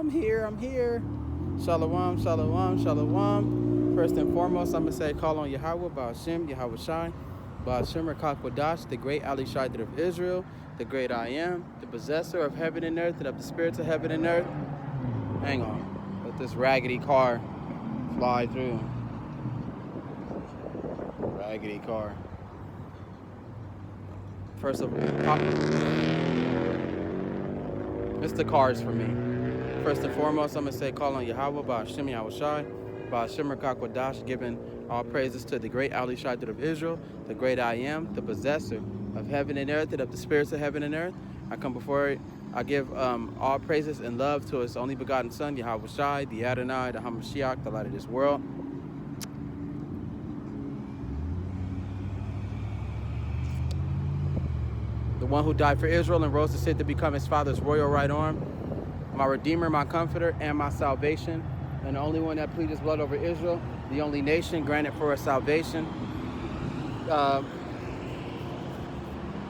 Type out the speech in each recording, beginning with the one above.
I'm here. Shalom, shalom, shalom. First and foremost, I'm going to say, call on Yahweh, Ba'ashem, Yahweh Shai, Ba'ashem, Rakakwadash, the great Ali Shaitan of Israel, the great I am, the possessor of heaven and earth, and of the spirits of heaven and earth. Hang on. Let this raggedy car fly through. Raggedy car. First of all, it's the cars for me. First and foremost, I'm going to say, call on Yahweh, Ba'ashem, Yahweh Shai, Ba'ashem, Rakakwadash, giving all praises to the great Ali Shaitan of Israel, the great I am, the possessor of heaven and earth, and of the spirits of heaven and earth. I come before it. I give all praises and love to his only begotten Son, Yahweh Shai, the Adonai, the HaMashiach, the light of this world. The one who died for Israel and rose to sit to become his Father's royal right arm, my Redeemer, my Comforter, and my salvation, and the only one that pleaded his blood over Israel, the only nation granted for a salvation.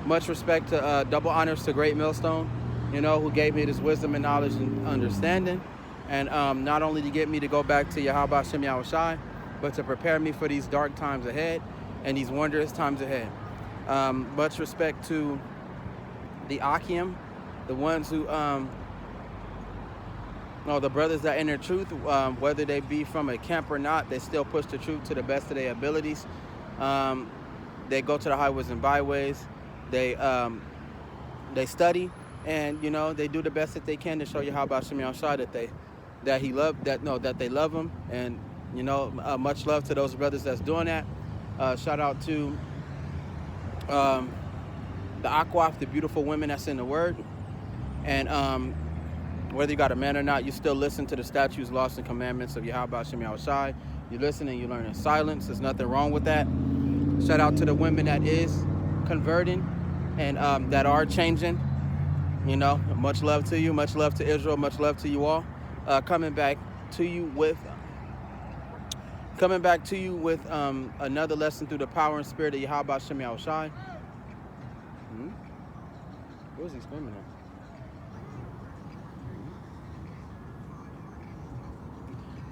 Much respect to double honors to Great Millstone, who gave me this wisdom and knowledge and understanding, and not only to get me to go back to Yahweh Hashem Yahweh Shai, but to prepare me for these dark times ahead and these wondrous times ahead. Much respect to the Akim, the ones who, the brothers that enter truth, whether they be from a camp or not, they still push the truth to the best of their abilities. They go to the highways and byways. They study, and they do the best that they can to show you how about Shemi Shai that they love him, and much love to those brothers that's doing that. Shout out to the Akwaf, the beautiful women that's in the Word, and whether you got a man or not, you still listen to the statutes, laws, and commandments of Yahweh Hashem Yahweh Shai. You listen and you learn in silence. There's nothing wrong with that. Shout out to the women that is converting and that are changing. Much love to you. Much love to Israel. Much love to you all. Coming back to you with another lesson through the power and spirit of Yahweh Hashem Yahweh Shai. What was he screaming at?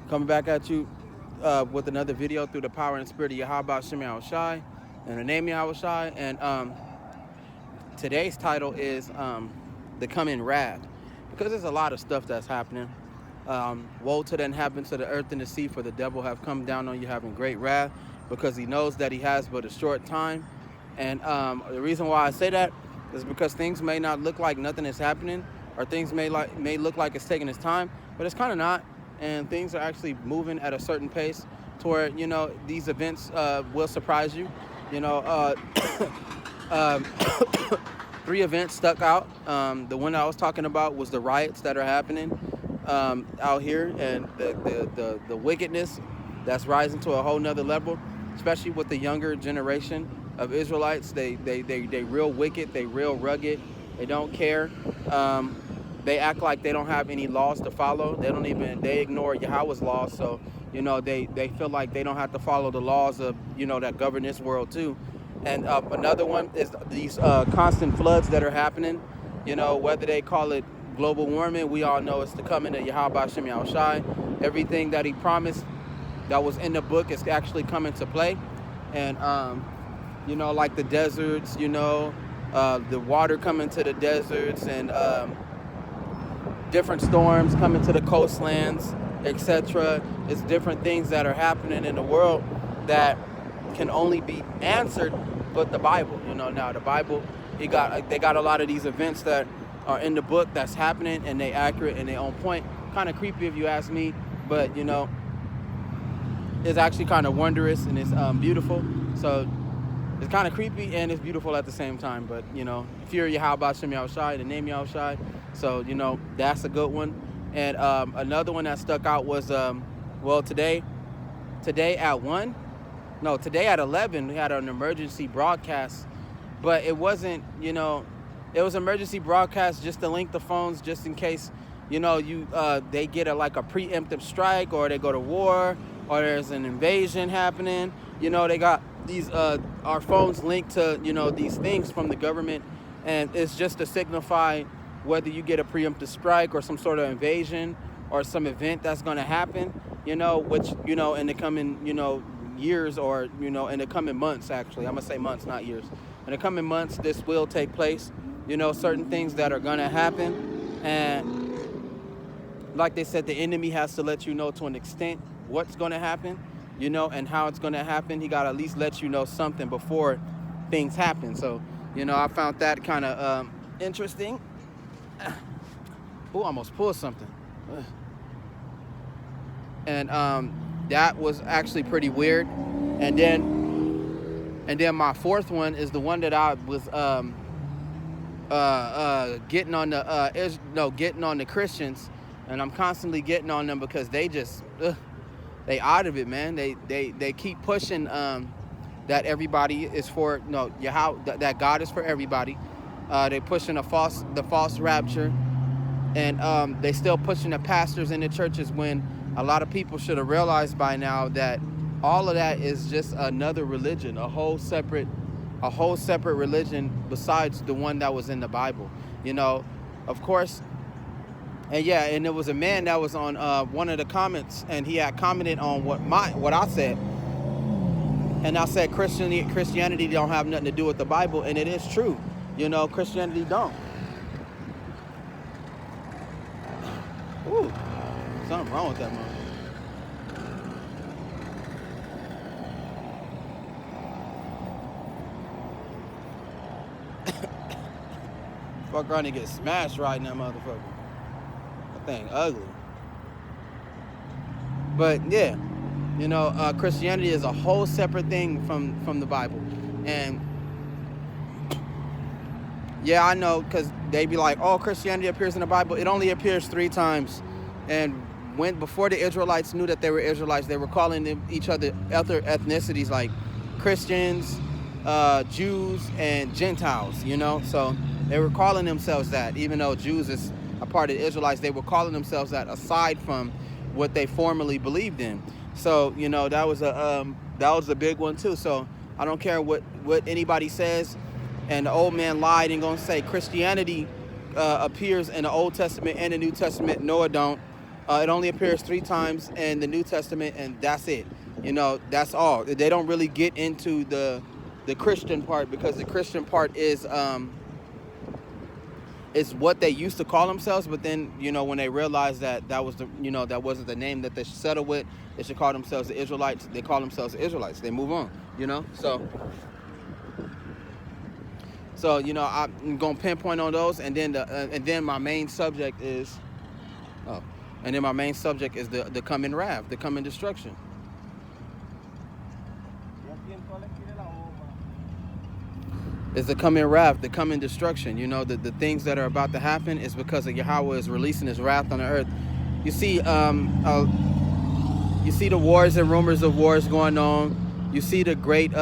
Coming back at you with another video through the power and spirit of Yahweh Hashem Yahweh Shai and the name Yahweh Shai. And today's title is the coming wrath, because there's a lot of stuff that's happening. Woe to them happen to the earth and the sea, for the devil have come down on you having great wrath, because he knows that he has but a short time. And the reason why I say that is because things may not look like nothing is happening, or things may look like it's taking its time, but it's kind of not. And things are actually moving at a certain pace to where, these events will surprise you. 3 events stuck out. The one I was talking about was the riots that are happening out here, and the wickedness that's rising to a whole nother level, especially with the younger generation of Israelites. They real wicked, they real rugged, they don't care. They act like they don't have any laws to follow. They ignore Yahweh's laws. So, they feel like they don't have to follow the laws of, that govern this world too. And another one is these constant floods that are happening. Whether they call it global warming, we all know it's the coming of Yahweh Hashem Yahweh Shai. Everything that he promised that was in the book is actually coming to play. And, like the deserts, the water coming to the deserts, and different storms coming to the coastlands, etc. It's different things that are happening in the world that can only be answered but the Bible. Now the Bible, they got a lot of these events that are in the book that's happening, and they accurate and they on point. Kind of creepy if you ask me, but it's actually kind of wondrous, and it's beautiful. So it's kind of creepy and it's beautiful at the same time. But fear Yahweh Hashem Yahweh Shai, the name Yahweh Shai. So that's a good one. And another one that stuck out was today at 1. No, today at 11 we had an emergency broadcast, but it wasn't, it was emergency broadcast just to link the phones, just in case they get a preemptive strike, or they go to war, or there's an invasion happening. They got these our phones linked to these things from the government, and it's just to signify whether you get a preemptive strike or some sort of invasion or some event that's going to happen, you know, which, you know, in the coming, you know, years, or, you know, in the coming months, actually, I'm going to say months, not years. In the coming months, this will take place, you know, certain things that are going to happen. And like they said, the enemy has to let you know to an extent what's going to happen, you know, and how it's going to happen. He got to at least let you know something before things happen. So, you know, I found that kind of interesting. Oh, almost pulled something. And that was actually pretty weird. And then my fourth one is the one that I was getting on the Christians, and I'm constantly getting on them because they just they out of it, man. They keep pushing that everybody is for that God is for everybody. They pushing the false rapture, and they still pushing the pastors in the churches when a lot of people should have realized by now that all of that is just another religion, a whole separate religion besides the one that was in the Bible, you know, of course. And yeah, and there was a man that was on one of the comments, and he had commented on what I said, and I said Christianity don't have nothing to do with the Bible, and it is true, you know, Christianity don't. Ooh, something wrong with that man. Fuck around and get smashed right in that motherfucker. That thing ugly. But yeah, you know, Christianity is a whole separate thing from the Bible. And yeah, I know, because they be like, oh, Christianity appears in the Bible. It only appears 3 times. And before the Israelites knew that they were Israelites, they were calling each other other ethnicities like Christians, Jews, and Gentiles, you know. So they were calling themselves that, even though Jews is a part of the Israelites. They were calling themselves that aside from what they formerly believed in. So, you know, that was a big one too. So I don't care what anybody says. And the old man lied and gonna say Christianity appears in the Old Testament and the New Testament. No, it don't. It only appears 3 times in the New Testament, and that's it. You know, that's all. They don't really get into the Christian part, because the Christian part is what they used to call themselves. But then, you know, when they realized that that wasn't the name that they should settle with, they should call themselves the Israelites. They call themselves the Israelites. They move on. You know, so you know, I'm gonna pinpoint on those, and then my main subject is the coming wrath, the coming destruction. It's the coming wrath, the coming destruction. You know, the things that are about to happen is because of Yahweh is releasing his wrath on the earth. You see the wars and rumors of wars going on. You see the great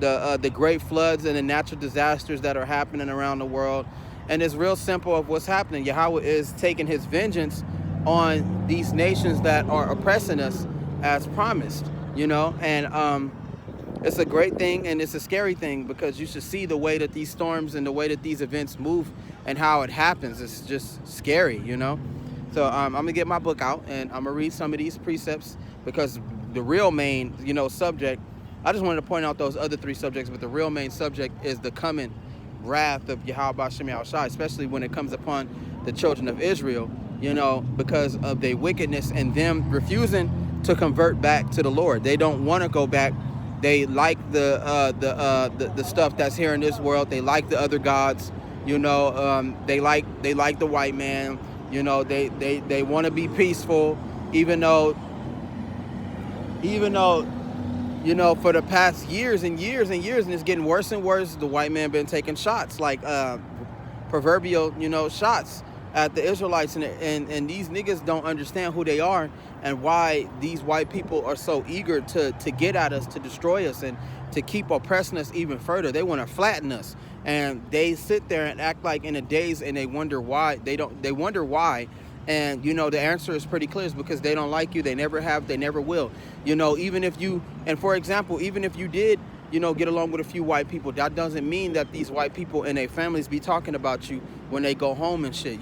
the great floods and the natural disasters that are happening around the world. And it's real simple of what's happening. Yahweh is taking his vengeance on these nations that are oppressing us as promised, you know. And it's a great thing, and it's a scary thing, because you should see the way that these storms and the way that these events move and how it happens. It's just scary, you know. So I'm going to get my book out, and I'm going to read some of these precepts, because the real main, you know, subject, I just wanted to point out those other 3 subjects, but the real main subject is the coming wrath of Yahweh B'Shem Yahushai, especially when it comes upon the children of Israel, you know, because of their wickedness and them refusing to convert back to the Lord. They don't want to go back. They like the stuff that's here in this world. They like the other gods, you know. They like the white man, you know. They want to be peaceful, even though, you know, for the past years and years and years, and it's getting worse and worse. The white man been taking shots, like proverbial, you know, shots at the Israelites, and these niggas don't understand who they are and why these white people are so eager to get at us, to destroy us, and to keep oppressing us even further. They want to flatten us, and they sit there and act like in a daze, and they wonder why. They wonder why. And, you know, the answer is pretty clear. It's because they don't like you. They never have. They never will. You know, even if you, and for example, even if you did, get along with a few white people, that doesn't mean that these white people and their families be talking about you when they go home and shit,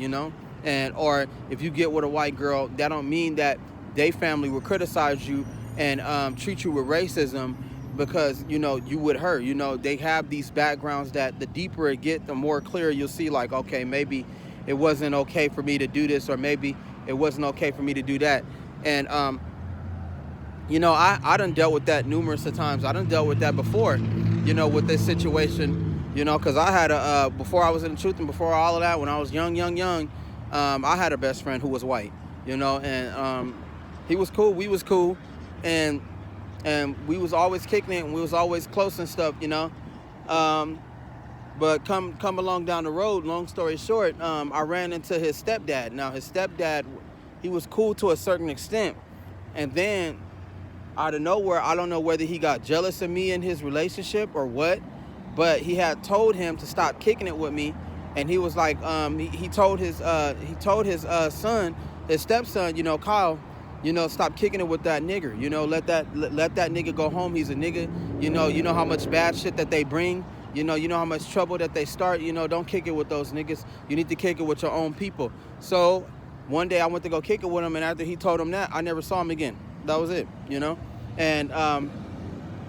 And or if you get with a white girl, that don't mean that their family will criticize you and treat you with racism because, you with her. They have these backgrounds that the deeper it get, the more clear you'll see, like, okay, maybe it wasn't okay for me to do this, or maybe it wasn't okay for me to do that. And, I done dealt with that numerous of times. I done dealt with that before, with this situation, because I had before I was in the truth and before all of that, when I was young, I had a best friend who was white, and he was cool. We was cool. And we was always kicking it, and we was always close and stuff, But come along down the road, long story short, I ran into his stepdad. Now, his stepdad, he was cool to a certain extent. And then, out of nowhere, I don't know whether he got jealous of me in his relationship or what, but he had told him to stop kicking it with me. And he was like, he told his son, his stepson, Kyle, stop kicking it with that nigger. Let that nigga go home. He's a nigga. You know how much bad shit that they bring. You know how much trouble that they start. Don't kick it with those niggas. You need to kick it with your own people. So one day I went to go kick it with him, and after he told him that, I never saw him again. That was it. And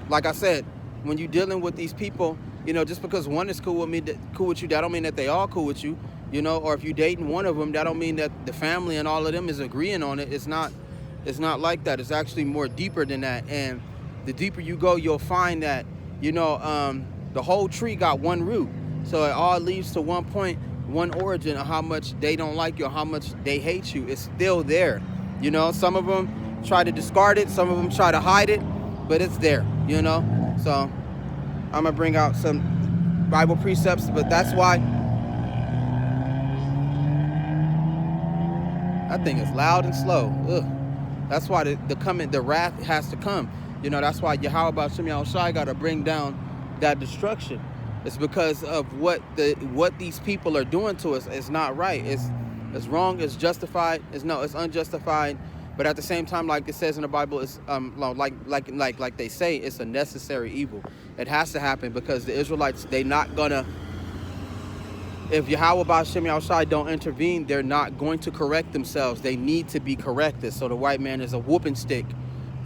like I said, when you're dealing with these people, just because one is cool with you, that don't mean that they all cool with you. Or if you're dating one of them, that don't mean that the family and all of them is agreeing on it. It's not like that. It's actually more deeper than that. And the deeper you go, you'll find that, the whole tree got one root. So it all leads to one point, one origin of how much they don't like you or how much they hate you. It's still there. Some of them try to discard it. Some of them try to hide it, but it's there, So I'm going to bring out some Bible precepts, but that's why that thing is loud and slow. Ugh. That's why the wrath has to come. That's why Yahweh Shem Yahushai got to bring down that destruction. It's because of what these people are doing to us. It's not right. It's wrong. It's justified. It's unjustified. But at the same time, like it says in the Bible, it's like they say, it's a necessary evil. It has to happen because the Israelites, they not gonna. If Yahweh Ba'ashem Yahushai don't intervene, they're not going to correct themselves. They need to be corrected. So the white man is a whooping stick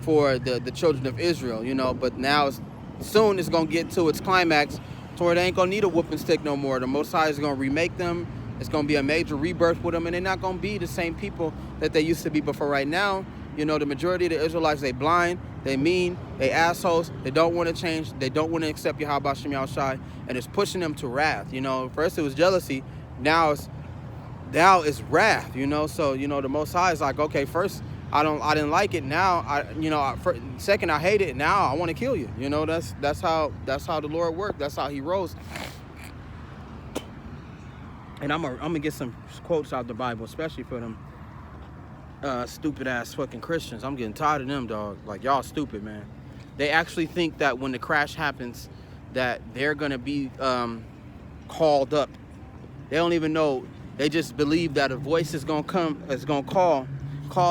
for the children of Israel, But now, soon it's going to get to its climax to where they ain't going to need a whooping stick no more. The Most High is going to remake them. It's going to be a major rebirth with them. And they're not going to be the same people that they used to be. But for right now, the majority of the Israelites, they blind, they mean, they assholes, they don't want to change, they don't want to accept Yahweh Ba'ashem Yahushai, and it's pushing them to wrath. First it was jealousy, now it's wrath. So the Most High is like, okay, first I didn't like it, now second I hate it, now I want to kill you. That's how the Lord works. That's how He rolls. And I'm gonna get some quotes out the Bible, especially for them stupid ass fucking Christians. I'm getting tired of them, dog. Like, y'all stupid, man. They actually think that when the crash happens that they're gonna be called up. They don't even know. They just believe that a voice is gonna come, is gonna call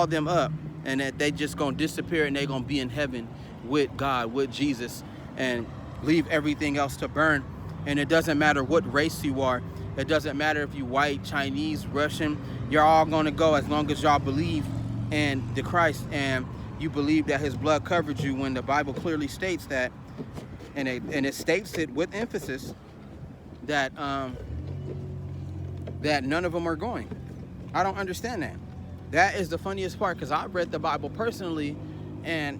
them up, and that they just gonna disappear and they gonna be in heaven with God, with Jesus, and leave everything else to burn. And it doesn't matter what race you are. It doesn't matter if you white, Chinese, Russian. You're all gonna go as long as y'all believe in the Christ and you believe that His blood covered you, when the Bible clearly states that, and it states it with emphasis that that none of them are going. I don't understand that. That is the funniest part, because I've read the Bible personally, and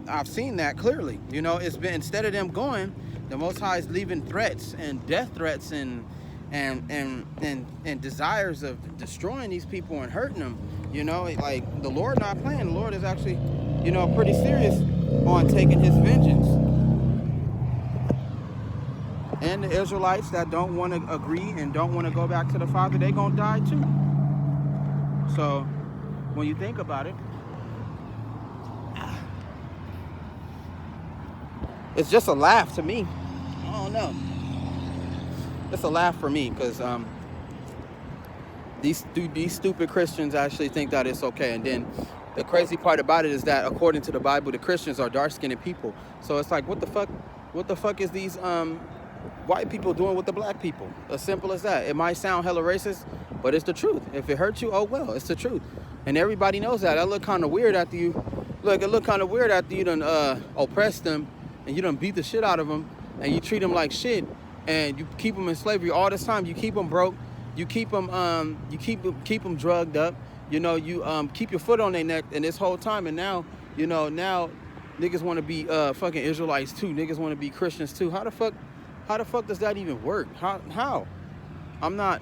I've seen that clearly. It's been, instead of them going, the Most High is leaving threats and death threats and desires of destroying these people and hurting them. Like, the Lord not playing. The Lord is actually, pretty serious on taking His vengeance. And the Israelites that don't want to agree and don't want to go back to the Father, they gonna die too. So when you think about it, it's just a laugh to me. I don't know. It's a laugh for me, because these stupid Christians actually think that it's okay. And then the crazy part about it is that according to the Bible, the Christians are dark-skinned people. So it's like, what the fuck What the fuck is these white people doing with the black people? As simple as that. It might sound hella racist, but it's the truth. If it hurts you, oh well, it's the truth. And everybody knows that. That look kind of weird after you. Look, it look kind of weird after you done oppress them and you done beat the shit out of them and you treat them like shit and you keep them in slavery all this time. You keep them broke. You keep them keep them drugged up. You know, you keep your foot on their neck and this whole time. And now, you know, now niggas want to be fucking Israelites too. Niggas want to be Christians too. How the fuck does that even work? How? I'm not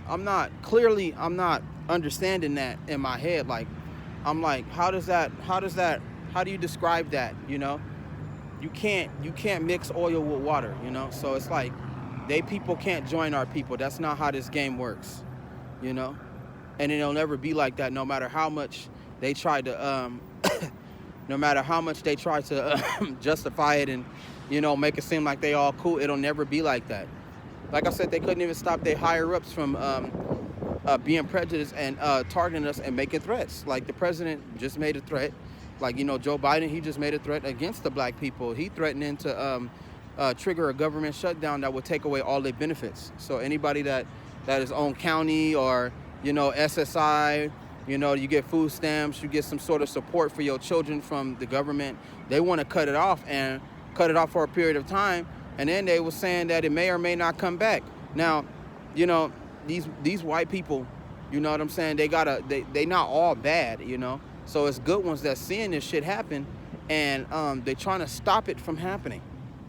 understanding that in my head. Like, I'm like, how do you describe that? You know, you can't mix oil with water, you know? So it's like, they people can't join our people. That's not how this game works, you know? And it'll never be like that, no matter how much they try to, justify it and, you know, make it seem like they all cool. It'll never be like that. Like I said, they couldn't even stop their higher ups from being prejudiced and targeting us and making threats. Like the president just made a threat. Like, you know, Joe Biden, he just made a threat against the black people. He threatened to trigger a government shutdown that would take away all their benefits. So anybody that is on county or, you know, SSI, you know, you get food stamps, you get some sort of support for your children from the government. They want to cut it off for a period of time. And then they were saying that it may or may not come back. Now, you know, these white people, you know what I'm saying? They not all bad, you know? So it's good ones that's seeing this shit happen and they're trying to stop it from happening.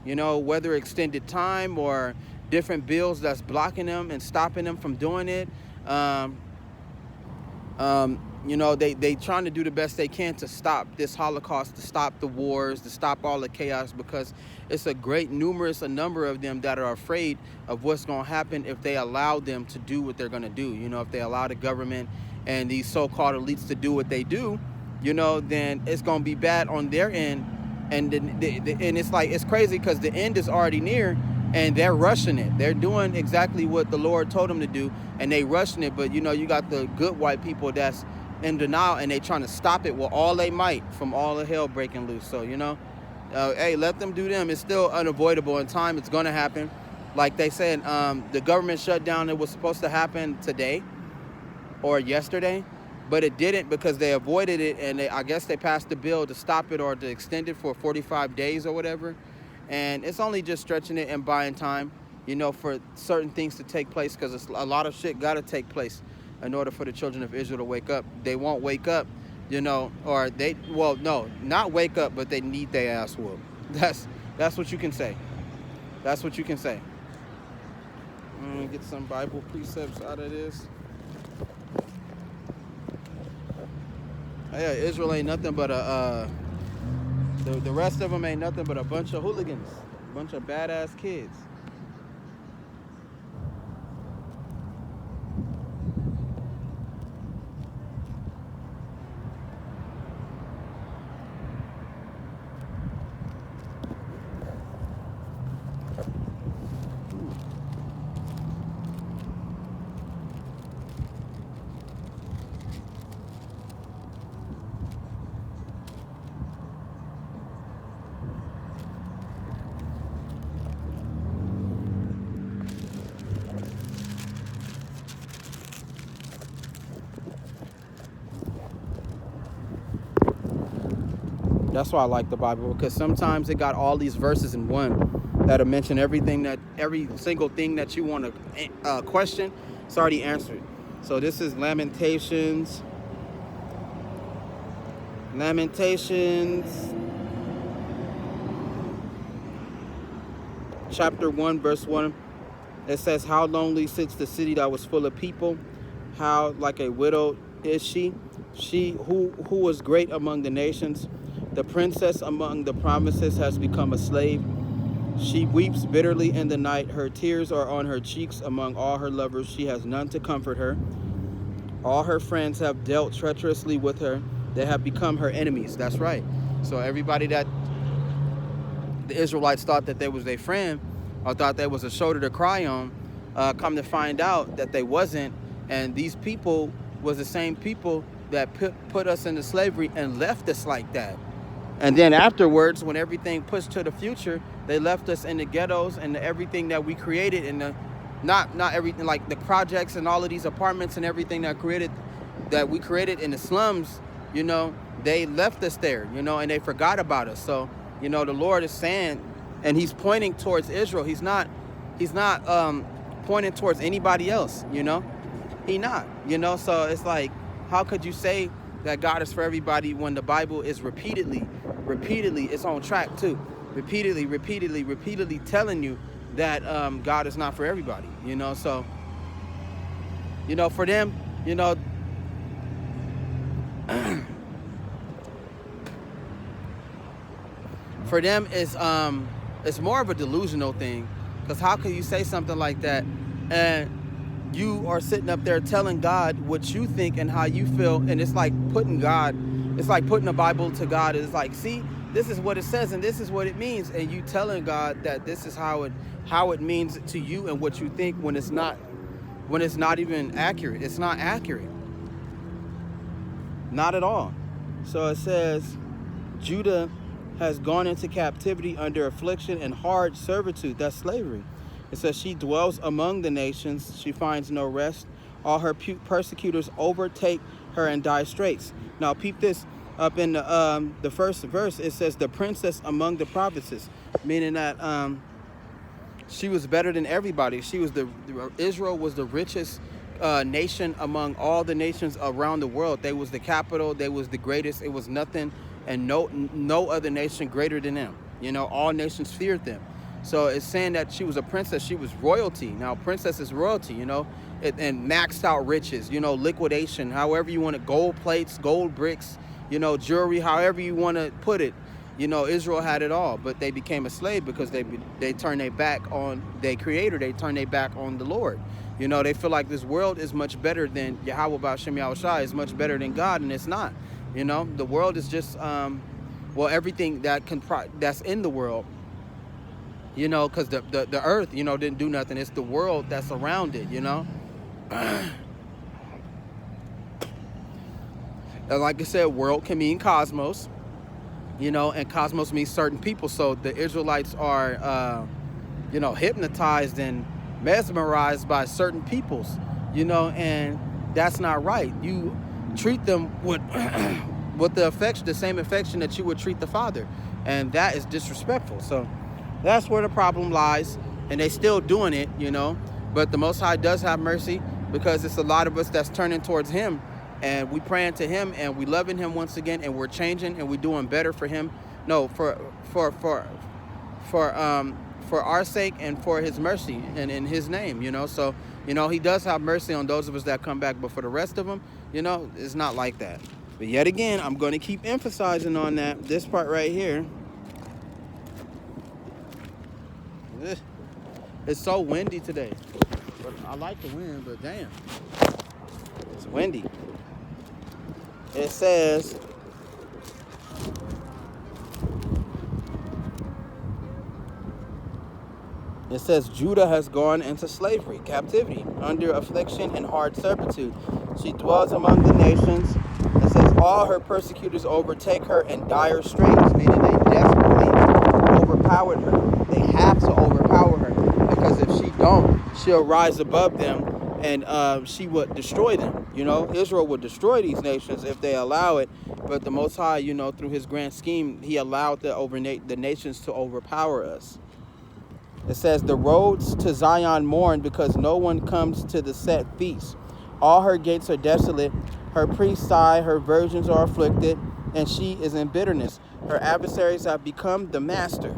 You know, whether extended time or different bills that's blocking them and stopping them from doing it. You know, they trying to do the best they can to stop this Holocaust, to stop the wars, to stop all the chaos, because it's a number of them that are afraid of what's going to happen if they allow them to do what they're going to do. You know, if they allow the government and these so-called elites to do what they do, you know, then it's going to be bad on their end. And and it's like, it's crazy because the end is already near and they're rushing it. They're doing exactly what the Lord told them to do and they rushing it. But, you know, you got the good white people that's in denial and they trying to stop it with all they might from all the hell breaking loose. So, you know, hey, let them do them. It's still unavoidable in time. It's going to happen. Like they said, the government shutdown, it was supposed to happen today or yesterday, but it didn't because they avoided it. And I guess they passed the bill to stop it or to extend it for 45 days or whatever. And it's only just stretching it and buying time, you know, for certain things to take place, because a lot of shit got to take place in order for the children of Israel to wake up. They won't wake up, you know, or not wake up, but they need their ass whooped. That's what you can say. That's what you can say. I'm gonna get some Bible precepts out of this. Yeah, Israel ain't nothing but the rest of them ain't nothing but a bunch of hooligans, a bunch of badass kids. That's why I like the Bible, because sometimes it got all these verses in one that'll mention every single thing that you want to question. It's already answered. So this is Lamentations. Chapter 1, verse 1. It says, "How lonely sits the city that was full of people. How like a widow is she. She who was great among the nations. The princess among the provinces has become a slave. She weeps bitterly in the night. Her tears are on her cheeks. Among all her lovers, she has none to comfort her. All her friends have dealt treacherously with her. They have become her enemies." That's right. So everybody that the Israelites thought that they was their friend or thought there was a shoulder to cry on, come to find out that they wasn't. And these people was the same people that put us into slavery and left us like that. And then afterwards, when everything pushed to the future, They left us in the ghettos and everything that we created in the, not everything, like the projects and all of these apartments and everything that we created in the slums, you know, they left us there, you know, and they forgot about us. So, you know, the Lord is saying, and he's pointing towards Israel. He's not pointing towards anybody else, you know. He not, you know. So it's like, how could you say that God is for everybody when the Bible is repeatedly, it's on track too, repeatedly telling you that God is not for everybody, you know. So, you know, for them, you know, for them it's more of a delusional thing, because how can you say something like that and you are sitting up there telling God what you think and how you feel, and it's like putting the Bible to God. It's like, see, this is what it says and this is what it means, and you telling God that this is how it means to you and what you think, when it's not even accurate. It's not accurate, not at all. So it says, Judah has gone into captivity under affliction and hard servitude. That's slavery. It says she dwells among the nations. She finds no rest. All her persecutors overtake her in dire straits. Now peep this up in the first verse. It says the princess among the provinces, meaning that she was better than everybody. Israel was the richest nation among all the nations around the world. They was the capital. They was the greatest. It was nothing and no other nation greater than them. You know, all nations feared them. So it's saying that she was a princess. She was royalty. Now, princess is royalty, you know, and maxed out riches, you know, liquidation, however you want it, gold plates, gold bricks, you know, jewelry, however you want to put it. You know, Israel had it all, but they became a slave because they turned their back on their creator. They turned their back on the Lord. You know, they feel like this world is much better than Yahweh B'Shem Yahushua, is much better than God, and it's not. You know, the world is just, well, everything that's in the world, you know, because the earth, you know, didn't do nothing. It's the world that's around it, you know. And like I said, world can mean cosmos, you know, and cosmos means certain people. So the Israelites are, you know, hypnotized and mesmerized by certain peoples, you know, and that's not right. You treat them with the affection, the same affection that you would treat the Father, and that is disrespectful. So that's where the problem lies, and they still doing it, you know. But the Most High does have mercy, because it's a lot of us that's turning towards Him, and we praying to Him, and we loving Him once again, and we're changing, and we're doing better for Him. No, for our sake and for His mercy and in His name, you know. So, you know, He does have mercy on those of us that come back, but for the rest of them, you know, it's not like that. But yet again, I'm going to keep emphasizing on that. This part right here. It's so windy today. But I like the wind, but damn, it's windy. It says, Judah has gone into slavery, captivity, under affliction and hard servitude. She dwells among the nations. It says all her persecutors overtake her in dire straits, meaning they desperately overpowered her. They have to overpower her, because if she don't, she'll rise above them, and she would destroy them. You know, Israel would destroy these nations if they allow it. But the Most High, you know, through His grand scheme, He allowed the nations to overpower us. It says, the roads to Zion mourn, because no one comes to the set feast. All her gates are desolate. Her priests sigh, her virgins are afflicted, and she is in bitterness. Her adversaries have become the master.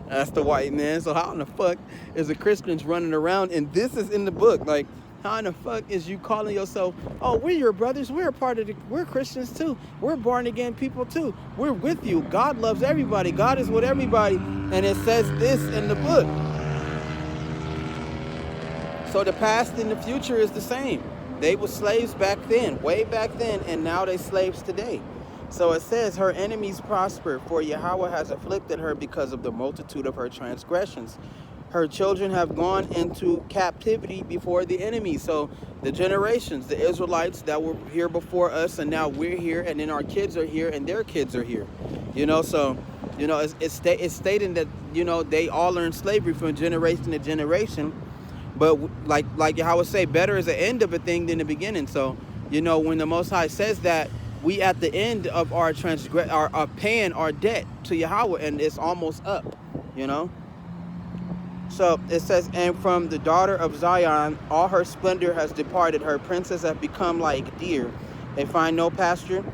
That's the white man. So how in the fuck is the Christians running around? And this is in the book. Like, how in the fuck is you calling yourself, oh, we're your brothers, we're we're Christians too, we're born again people too, we're with you, God loves everybody, God is with everybody, and it says this in the book. So the past and the future is the same. They were slaves back then, way back then, and now they slaves today. So it says her enemies prosper, for Yahweh has afflicted her because of the multitude of her transgressions. Her children have gone into captivity before the enemy. So the generations, the Israelites that were here before us, and now we're here, and then our kids are here, and their kids are here. You know, so You know, it's stating that, you know, they all are in slavery from generation to generation. But like how I would say, better is the end of a thing than the beginning. So, you know, when the Most High says that, we at the end of our paying our debt to Yahweh, and it's almost up, you know. So it says, and from the daughter of Zion, all her splendor has departed. Her princes have become like deer. They find no pasture,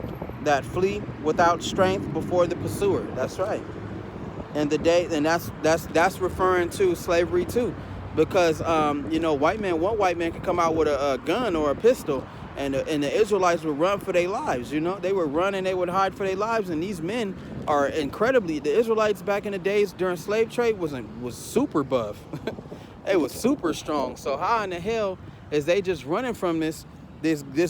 that flee without strength before the pursuer. That's right. And that's referring to slavery too, because you know, one white man could come out with a gun or a pistol, and the Israelites would run for their lives. You know, they would run and they would hide for their lives. And these men are incredibly, the Israelites back in the days during slave trade was super buff. They was super strong. So how in the hell is they just running from this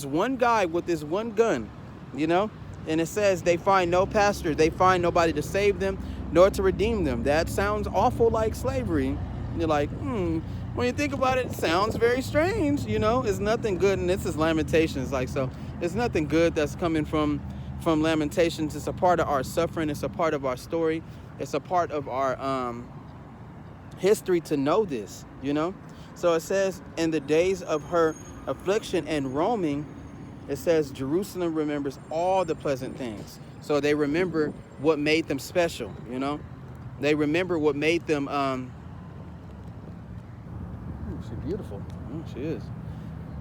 one guy with this one gun, you know? And it says they find no pastor, they find nobody to save them, nor to redeem them. That sounds awful like slavery. And you're like, when you think about it, it sounds very strange, you know? It's nothing good, and this is Lamentations, like, so it's nothing good that's coming from Lamentations. It's a part of our suffering, it's a part of our story, it's a part of our history to know this, you know? So it says, in the days of her affliction and roaming, it says Jerusalem remembers all the pleasant things. So they remember what made them special, you know? They remember what made them she's beautiful. She is.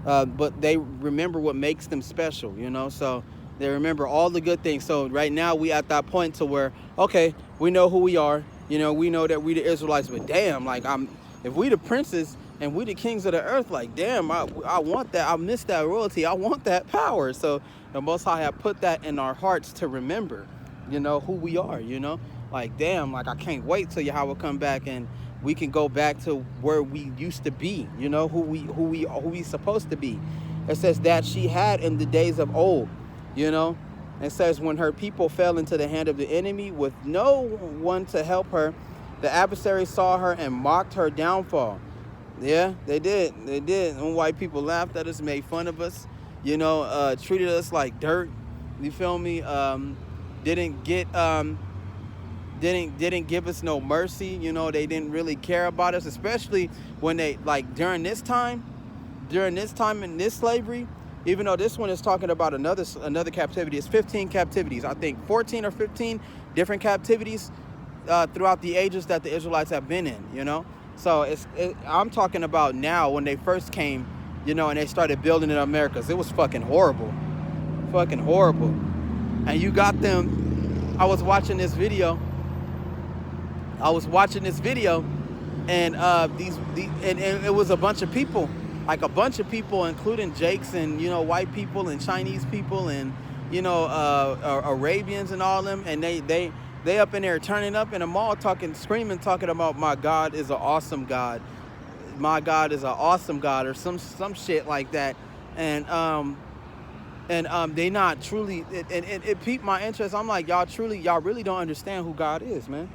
But they remember what makes them special, you know? So they remember all the good things. So right now we at that point to where, okay, we know who we are. You know, we know that we the Israelites, but damn, like, if we the princes and we the kings of the earth, like, damn, I want that. I miss that royalty. I want that power. So the Most High have put that in our hearts to remember, you know, who we are, you know? Like, damn, like, I can't wait till Yahweh come back and we can go back to where we used to be, you know, who we supposed to be. It says that she had in the days of old, you know. It says when her people fell into the hand of the enemy with no one to help her, the adversary saw her and mocked her downfall. Yeah, they did. They did. And white people laughed at us, made fun of us, you know, treated us like dirt. You feel me? Didn't give us no mercy. You know, they didn't really care about us, especially when they, like, during this time in this slavery, even though this one is talking about another captivity. It's 15 captivities. I think 14 or 15 different captivities throughout the ages that the Israelites have been in, you know? So I'm talking about now when they first came, you know, and they started building in Americas. It was fucking horrible. Fucking horrible. And you got them. I was watching this video and and it was a bunch of people, including Jakes and, you know, white people and Chinese people and, you know, Arabians and all them, and they up in there turning up in a mall screaming about my God is an awesome God, my God is an awesome God, or some shit like that, and they not truly, and it piqued my interest. I'm like, y'all really don't understand who God is, man.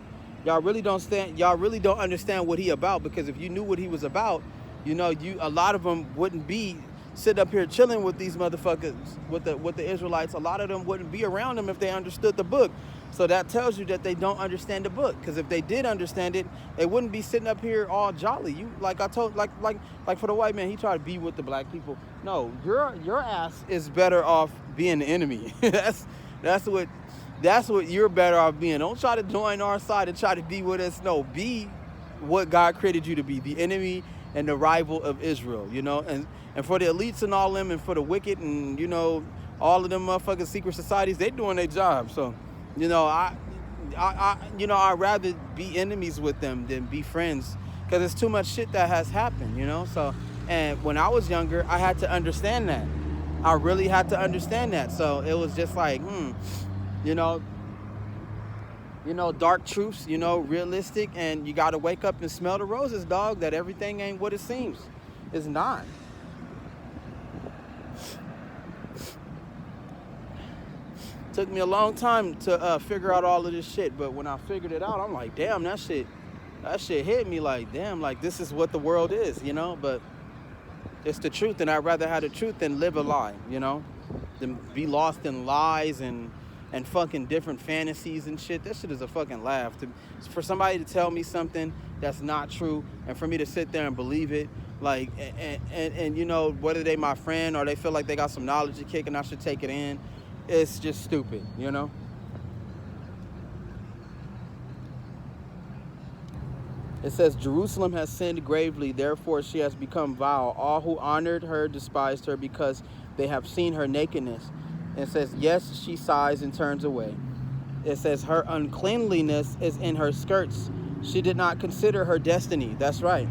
Y'all really don't understand what he about, because if you knew what he was about, you know, a lot of them wouldn't be sitting up here chilling with these motherfuckers, with the Israelites. A lot of them wouldn't be around them if they understood the book. So that tells you that they don't understand the book. Because if they did understand it, they wouldn't be sitting up here all jolly. You, like I told, like for the white man, he tried to be with the black people. No, your ass is better off being the enemy. That's what you're better off being. Don't try to join our side and try to be with us. No, be what God created you to be, the enemy and the rival of Israel, you know. And for the elites and all them, and for the wicked and, you know, all of them motherfucking secret societies, they doing their job. So, you know, I'd rather be enemies with them than be friends, because there's too much shit that has happened, you know. So, and when I was younger, I had to understand that. I really had to understand that. So it was just like, you know, dark truths, you know, realistic, and you got to wake up and smell the roses, dog, that everything ain't what it seems. It's not. Took me a long time to figure out all of this shit, but when I figured it out, I'm like, damn, that shit hit me like, damn, like, this is what the world is, you know. But it's the truth, and I'd rather have the truth than live a lie, you know, than be lost in lies and and fucking different fantasies and shit. That shit is a fucking laugh. For somebody to tell me something that's not true and for me to sit there and believe it, like, and you know, whether they my friend or they feel like they got some knowledge to kick and I should take it in, it's just stupid, you know? It says, Jerusalem has sinned gravely, therefore she has become vile. All who honored her despised her because they have seen her nakedness. It says, yes, she sighs and turns away. It says, her uncleanliness is in her skirts. She did not consider her destiny. That's right.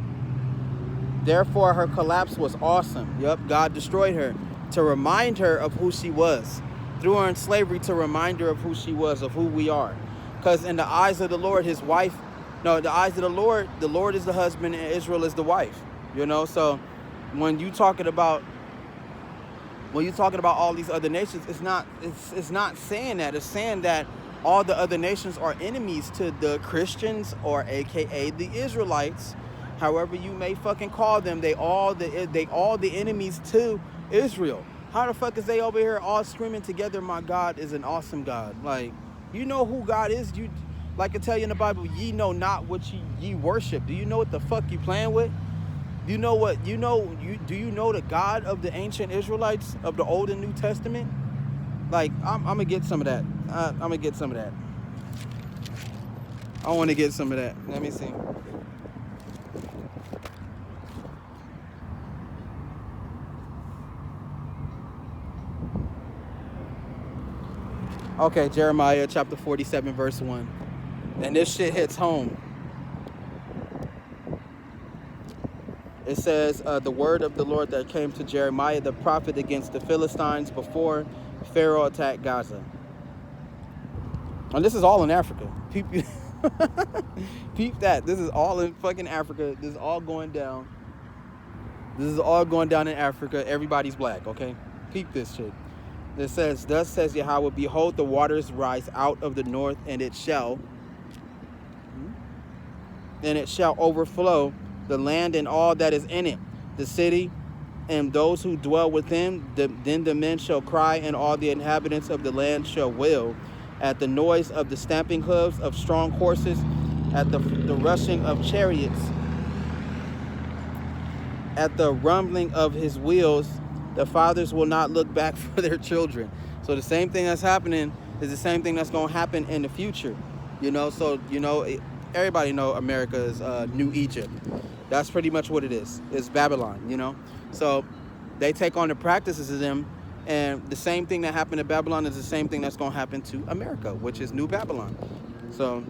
Therefore, her collapse was awesome. Yep, God destroyed her to remind her of who she was. Threw her in slavery to remind her of who she was, of who we are. Because in the eyes of the Lord, his wife, no, the eyes of the Lord is the husband and Israel is the wife. You know, so when you talking about all these other nations, it's not saying that. It's saying that all the other nations are enemies to the Christians, or AKA the Israelites, however you may fucking call them. They all the enemies to Israel. How the fuck is they over here all screaming together, my God is an awesome God? Like, you know who God is? You, like it tell you in the Bible, ye know not what ye worship. Do you know what the fuck you playing with? Do you know the God of the ancient Israelites of the Old and New Testament? Like, I'm gonna get some of that. I'm gonna get some of that. I want to get some of that. Let me see. Okay, Jeremiah chapter 47, verse 1. And this shit hits home. It says, the word of the Lord that came to Jeremiah the prophet against the Philistines before Pharaoh attacked Gaza. And this is all in Africa. Peep that. This is all in fucking Africa. This is all going down. This is all going down in Africa. Everybody's black, okay? Peep this shit. It says, thus says Yahweh, behold, the waters rise out of the north, and it shall overflow the land and all that is in it, the city and those who dwell within. Then the men shall cry, and all the inhabitants of the land shall wail at the noise of the stamping hooves of strong horses, at the rushing of chariots, at the rumbling of his wheels. The fathers will not look back for their children. So the same thing that's happening is the same thing that's going to happen in the future. You know, so, you know, everybody know America is New Egypt. That's pretty much what it is. It's Babylon, you know. So they take on the practices of them, and the same thing that happened to Babylon is the same thing that's going to happen to America, which is New Babylon. So,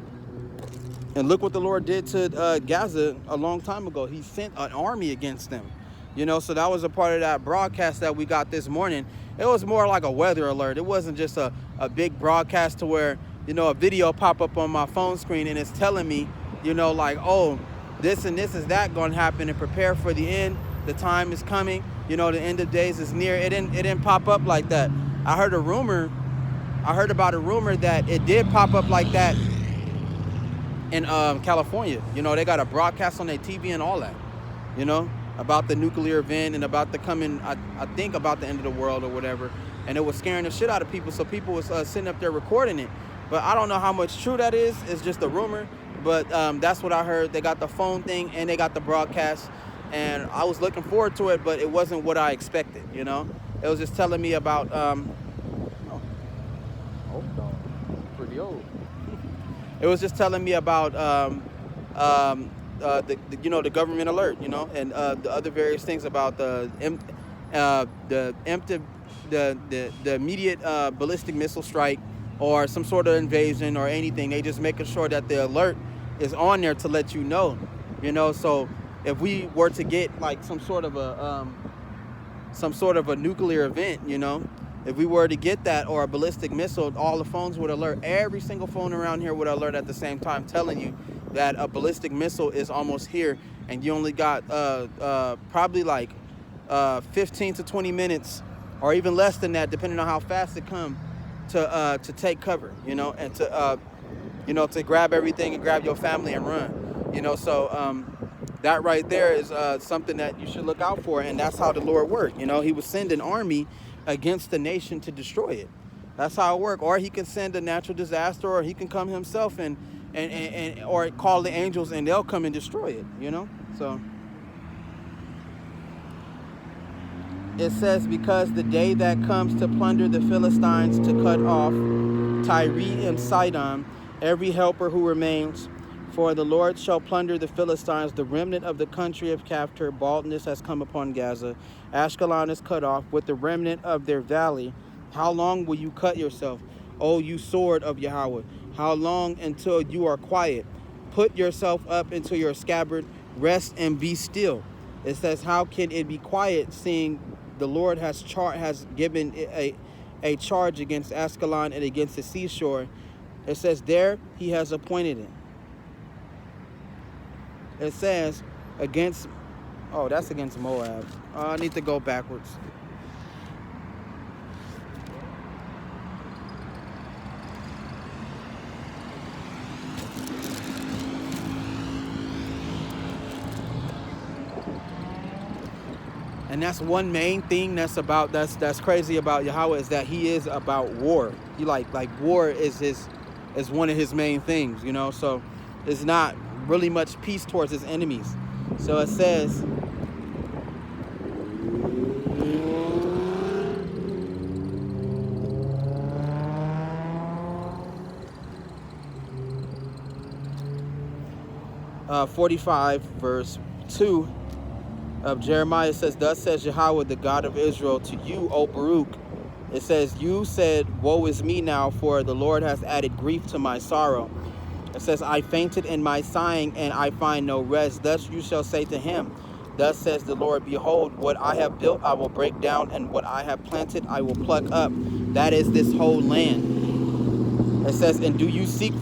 and look what the Lord did to Gaza a long time ago. He sent an army against them. You know, so that was a part of that broadcast that we got this morning. It was more like a weather alert. It wasn't just a big broadcast to where, you know, a video pop up on my phone screen and it's telling me, you know, like, oh, this and this is that going to happen, and prepare for the end. The time is coming. You know, the end of days is near. It didn't pop up like that. I heard about a rumor that it did pop up like that in California. You know, they got a broadcast on their TV and all that, you know, about the nuclear event and about the coming, I think about the end of the world or whatever. And it was scaring the shit out of people. So people was sitting up there recording it. But I don't know how much true that is. It's just a rumor. But that's what I heard. They got the phone thing and they got the broadcast. And I was looking forward to it, but it wasn't what I expected, you know. It was just telling me about, pretty old. It was just telling me about the government alert, you know, and the other various things about the immediate ballistic missile strike or some sort of invasion or anything. They just making sure that the alert is on there to let you know, you know. So if we were to get like some sort of a nuclear event, you know, if we were to get that, or a ballistic missile, all the phones would alert. Every single phone around here would alert at the same time, telling you that a ballistic missile is almost here, and you only got probably like 15 to 20 minutes, or even less than that, depending on how fast it comes, to take cover, you know, and to grab everything and grab your family and run, you know. So that right there is something that you should look out for, and that's how the Lord worked. You know, he would send an army against the nation to destroy it. That's how it works. Or he can send a natural disaster, or he can come himself and or call the angels and they'll come and destroy it, you know? So it says, because the day that comes to plunder the Philistines, to cut off Tyre and Sidon, every helper who remains, for the Lord shall plunder the Philistines, the remnant of the country of Caphtor. Baldness has come upon Gaza. Ashkelon is cut off with the remnant of their valley. How long will you cut yourself, O you sword of Yahweh? How long until you are quiet? Put yourself up into your scabbard, rest and be still. It says, how can it be quiet, seeing the Lord has given a charge against Ashkelon and against the seashore? It says, there he has appointed it. It says, against, oh, that's against Moab. I need to go backwards. And that's one main thing that's crazy about Yahweh, is that he is about war. He like war is one of his main things, you know. So it's not really much peace towards his enemies. So it says, uh, 45 verse 2 of Jeremiah says, thus says Yahweh, the God of Israel, to you, O Baruch. It says, you said, woe is me now, for the Lord has added grief to my sorrow. It says, I fainted in my sighing, and I find no rest. Thus you shall say to him, thus says the Lord, behold, what I have built I will break down, and what I have planted I will pluck up. That is this whole land. It says, and do you seek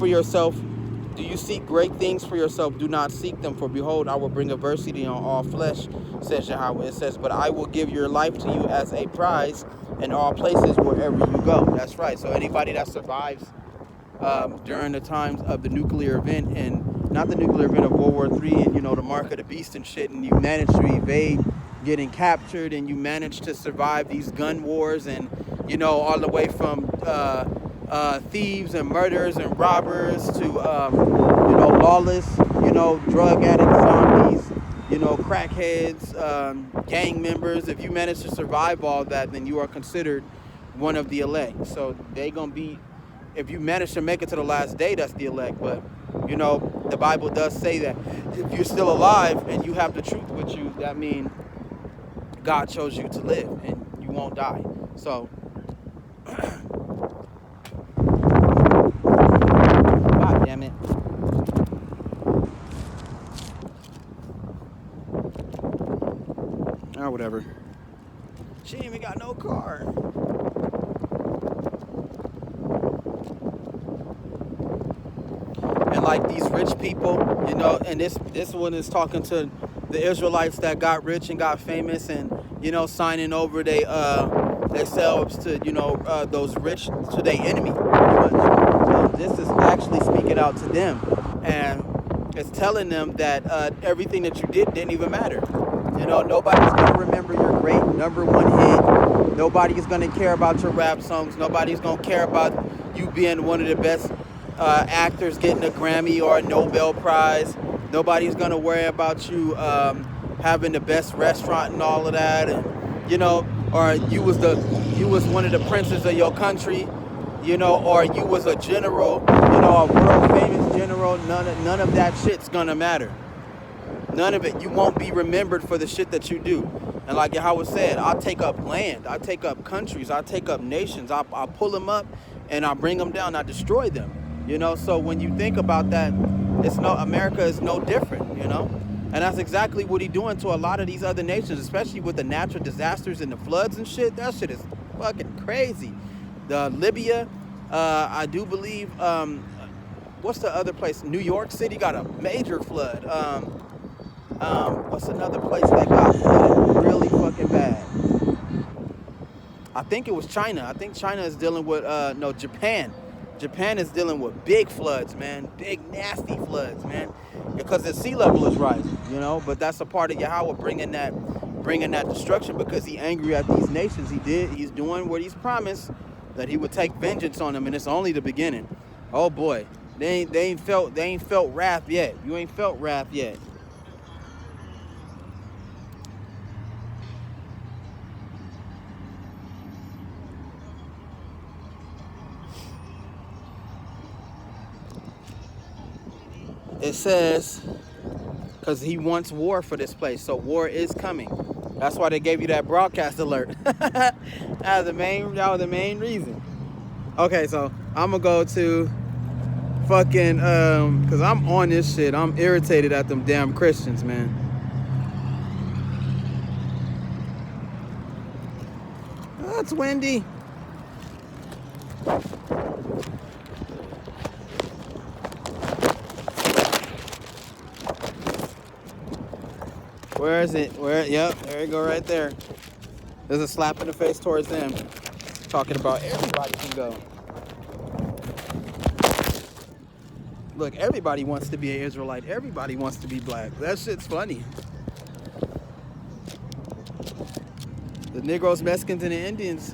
great things for yourself? Do not seek them, for behold, I will bring adversity on all flesh, says Yahweh. It says, but I will give your life to you as a prize in all places wherever you go. That's right. So anybody that survives during the times of the nuclear event, and not the nuclear event of World War III, and, you know, the mark of the beast and shit, and you manage to evade getting captured, and you manage to survive these gun wars, and, you know, all the way from thieves and murderers and robbers to, you know, lawless, you know, drug addicts, zombies, you know, crackheads, gang members. If you manage to survive all that, then you are considered one of the elect. So they gonna be, if you manage to make it to the last day, that's the elect. But, you know, the Bible does say that if you're still alive and you have the truth with you, that means God chose you to live and you won't die. So, God damn it. Or whatever. She ain't even got no car. And like these rich people, you know, and this one is talking to the Israelites that got rich and got famous, and, you know, signing over themselves to, you know, those rich to their enemy. So this is actually speaking out to them, and it's telling them that everything that you didn't even matter. You know, nobody's going to remember your great #1 hit. Nobody's going to care about your rap songs. Nobody's going to care about you being one of the best actors getting a Grammy or a Nobel Prize. Nobody's going to worry about you having the best restaurant and all of that. And, you know, or you was one of the princes of your country, you know, or you was a general, you know, a world famous general. None of that shit's going to matter. None of it. You won't be remembered for the shit that you do. And like Yahweh said, I'll take up land. I'll take up countries. I'll take up nations. I'll pull them up and I'll bring them down. I'll destroy them. You know, so when you think about that, America is no different, you know. And that's exactly what he's doing to a lot of these other nations, especially with the natural disasters and the floods and shit. That shit is fucking crazy. The Libya, I do believe, what's the other place? New York City got a major flood. What's another place that got flooded really fucking bad? I think it was China. I think China is dealing with, Japan. Japan is dealing with big floods, man. Big, nasty floods, man. Because the sea level is rising, you know. But that's a part of Yahweh bringing that destruction, because he's angry at these nations. He's doing what he's promised. that he would take vengeance on them, and it's only the beginning. Oh boy, they ain't felt wrath yet. You ain't felt wrath yet. It says, because he wants war for this place, so war is coming. That's why they gave you that broadcast alert. That was the main reason. Okay, so I'm gonna go to fucking because I'm on this shit. I'm irritated at them damn Christians, man. That's windy. Where is it? Where? Yep, there you go, right there. There's a slap in the face towards them. Talking about everybody can go. Look, everybody wants to be an Israelite. Everybody wants to be black. That shit's funny. The Negroes, Mexicans, and the Indians,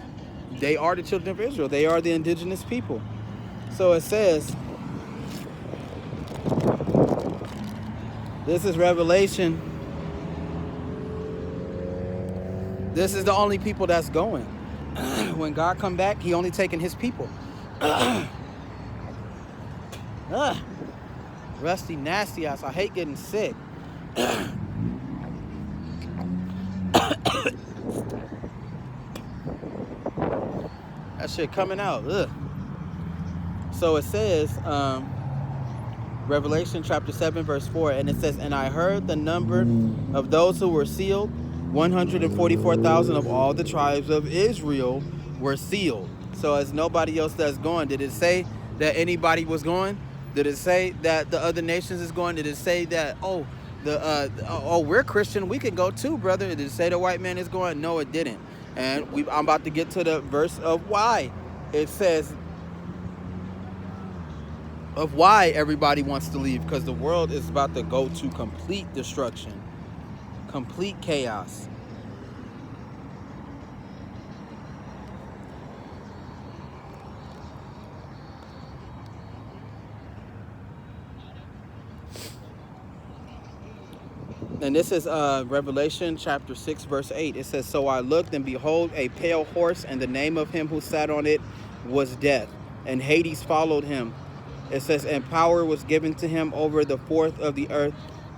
they are the children of Israel. They are the indigenous people. So it says, this is Revelation. This is the only people that's going. When God come back, he only taking his people. Rusty, nasty ass. I hate getting sick. That shit coming out. Ugh. So it says, Revelation chapter 7 verse 4, and it says, and I heard the number of those who were sealed, 144,000 of all the tribes of Israel were sealed. So as nobody else that's going, did it say that anybody was going? Did it say that the other nations is going? Did it say that, we're Christian, we can go too, brother? Did it say the white man is going? No, it didn't. And I'm about to get to the verse of why. It says of why everybody wants to leave, because the world is about to go to complete destruction, complete chaos. And this is Revelation chapter 6 verse 8. It says, so I looked, and behold, a pale horse, and the name of him who sat on it was Death, and Hades followed him. It says, and power was given to him over the fourth of the earth,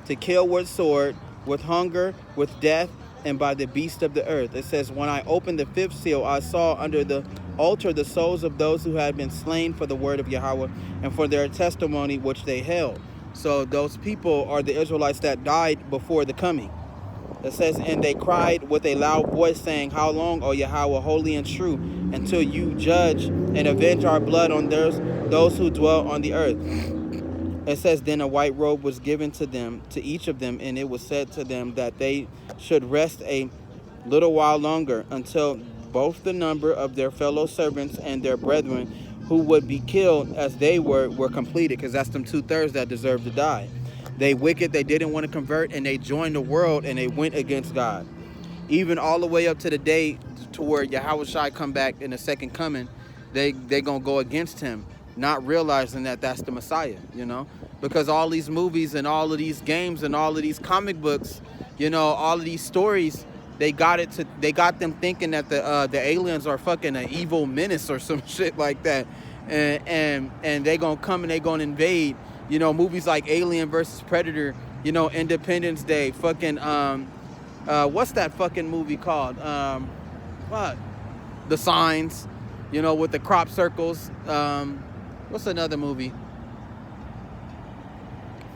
to kill with sword, with hunger, with death, and by the beast of the earth. It says, when I opened the fifth seal, I saw under the altar the souls of those who had been slain for the word of Yahweh and for their testimony which they held. So those people are the Israelites that died before the coming. It says, and they cried with a loud voice, saying, how long, O Yahweh, holy and true, until you judge and avenge our blood on those who dwell on the earth? It says, then a white robe was given to them, to each of them, and it was said to them that they should rest a little while longer, until both the number of their fellow servants and their brethren who would be killed as they were completed, because that's them 2/3 that deserve to die. They wicked, they didn't want to convert, and they joined the world, and they went against God. Even all the way up to the day to where Yahweh Shai come back in the second coming, they gonna go against him, not realizing that that's the Messiah, you know? Because all these movies and all of these games and all of these comic books, you know, all of these stories, they got them thinking that the aliens are fucking an evil menace or some shit like that, and they gonna come and they gonna invade. You know, movies like Alien versus Predator, you know, Independence Day, fucking what's that fucking movie called? The Signs, you know, with the crop circles. What's another movie?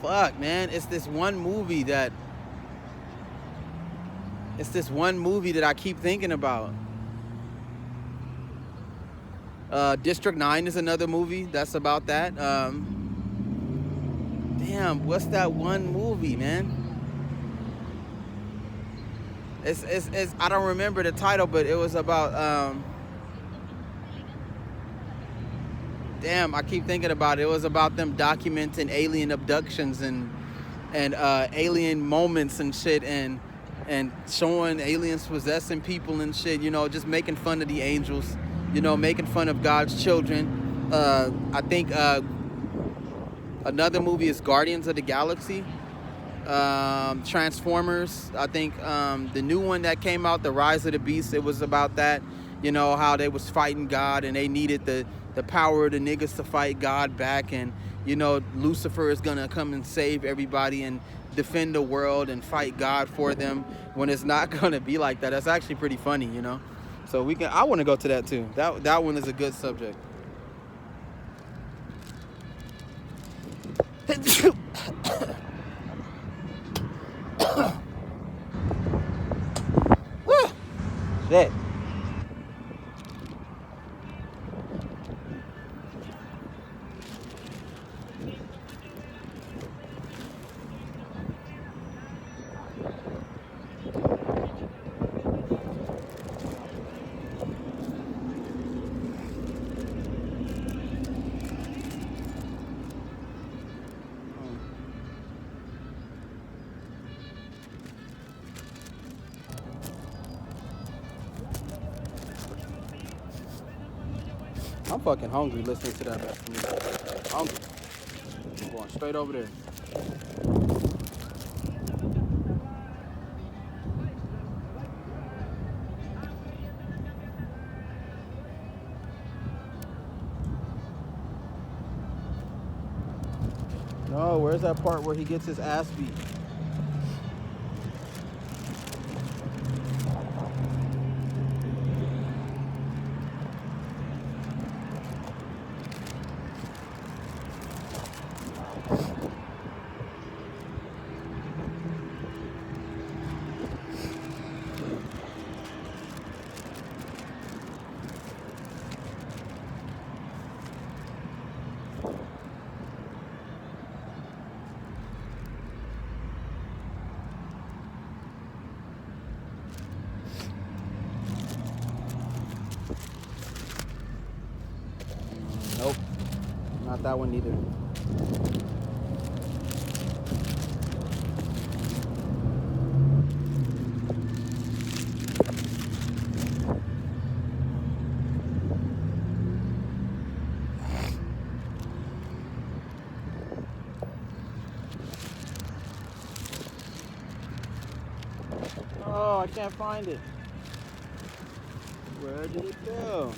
Fuck, man, it's this one movie that I keep thinking about. District 9 is another movie that's about that. Damn, what's that one movie, man? It's I don't remember the title, but it was about damn, I keep thinking about it. It was about them documenting alien abductions and alien moments and shit, and showing aliens possessing people and shit, you know, just making fun of the angels. making fun of God's children. I think another movie is Guardians of the Galaxy. Transformers. I think the new one that came out, The Rise of the Beast, it was about that. How they was fighting God and they needed the power of the niggas to fight God back. And, Lucifer is going to come and save everybody and defend the world and fight God for them, when it's not going to be like that. That's actually pretty funny, So I want to go to that too. That one is a good subject. Shit. I'm fucking hungry listening to that mess music. Hungry. I'm going straight over there. No, where's that part where he gets his ass beat? Nope, not that one either. Oh, I can't find it. Where did it go?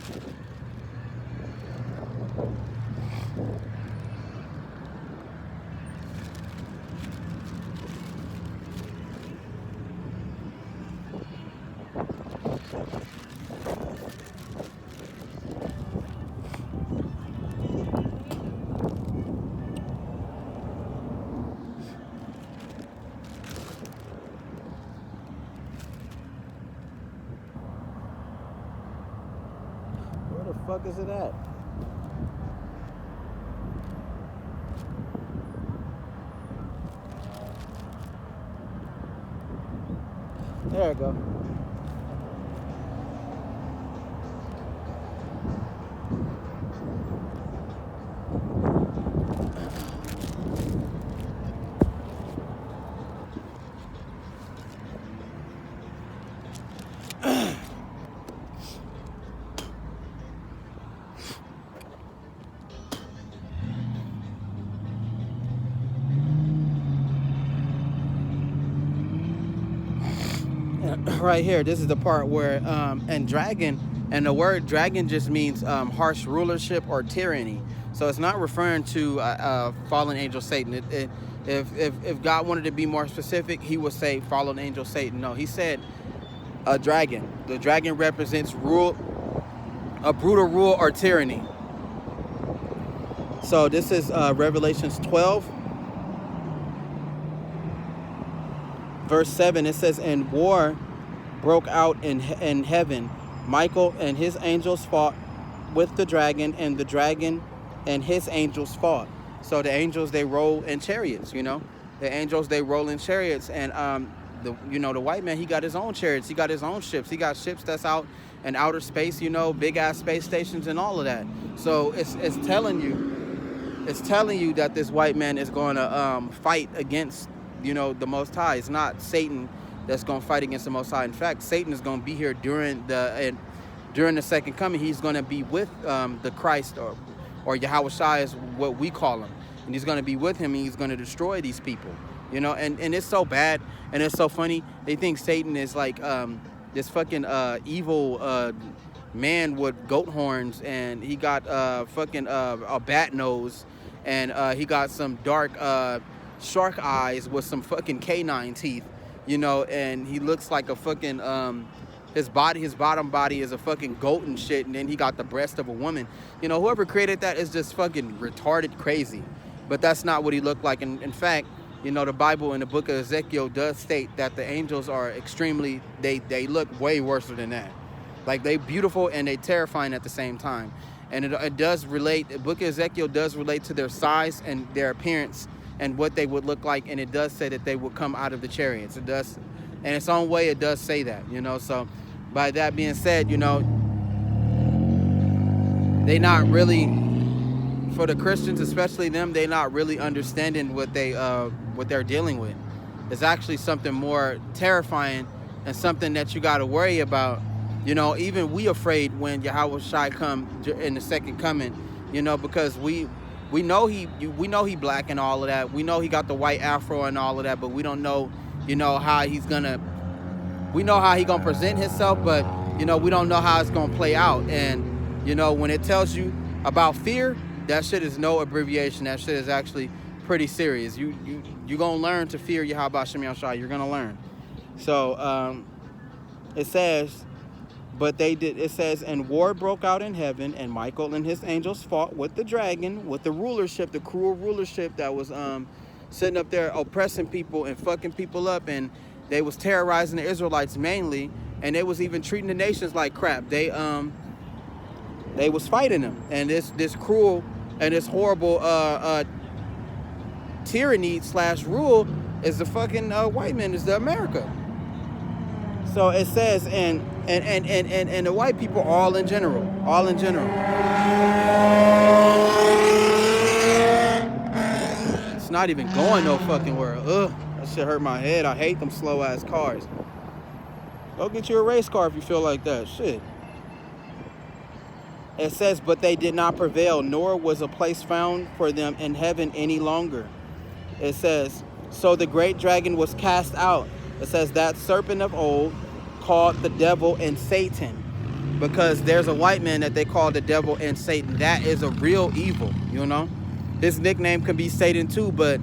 Where the fuck is it at? There we go. Right here, this is the part where and dragon, and the word dragon just means harsh rulership or tyranny. So it's not referring to fallen angel Satan. If God wanted to be more specific, he would say fallen angel Satan. No, he said a dragon. The dragon represents rule, a brutal rule or tyranny. So this is Revelations 12, verse 7. It says, "And war broke out in heaven. Michael and his angels fought with the dragon, and the dragon and his angels fought." So the angels, they roll in chariots, The angels, they roll in chariots. And the white man, he got his own chariots. He got his own ships. He got ships that's out in outer space, big ass space stations and all of that. So it's telling you that this white man is going to fight against, the Most High. It's not Satan that's going to fight against the Most High. In fact, Satan is going to be here during during the second coming, he's going to be with the Christ, or Yahweh Shai is what we call him. And he's going to be with him, and he's going to destroy these people. You know, and it's so bad, and it's so funny. They think Satan is like this fucking evil man with goat horns, and he got fucking a bat nose, and he got some dark shark eyes with some fucking canine teeth, you know, and he looks like a fucking his bottom body is a fucking goat and shit, and then he got the breast of a woman. You know, whoever created that is just fucking retarded crazy. But that's not what he looked like. And in fact, you know, the Bible in the book of Ezekiel does state that the angels are extremely, they look way worse than that. Like, they beautiful and they terrifying at the same time. And it does relate, the book of Ezekiel does relate to their size and their appearance and what they would look like. And it does say that they would come out of the chariots. It does, in its own way, it does say that, you know. So by that being said, you know, they not really, for the Christians, especially them, they not really understanding what they're dealing with. It's actually something more terrifying and something that you got to worry about. You know, even we afraid when Yahweh Shai come in the second coming, you know, because we know he black and all of that. We know he got the white afro and all of that, but we don't know, you know, how he's gonna, we know how he gonna present himself, but, you know, we don't know how it's gonna play out. And, you know, when it tells you about fear, that shit is no abbreviation. That shit is actually pretty serious. You gonna learn to fear Yahweh Shem Yahshua. You're gonna learn. So it says, but they did. It says, and war broke out in heaven, and Michael and his angels fought with the dragon, with the rulership, the cruel rulership that was sitting up there oppressing people and fucking people up, and they was terrorizing the Israelites mainly, and they was even treating the nations like crap. They was fighting them, and this cruel and this horrible tyranny / rule is the fucking white man, is the America. So it says, and the white people all in general. It's not even going no fucking where. Ugh, that shit hurt my head. I hate them slow ass cars. Go get you a race car if you feel like that. Shit. It says, but they did not prevail, nor was a place found for them in heaven any longer. It says, so the great dragon was cast out. It says, that serpent of old, called the devil and Satan, because there's a white man that they call the devil and Satan. That is a real evil, you know. His nickname can be Satan too, but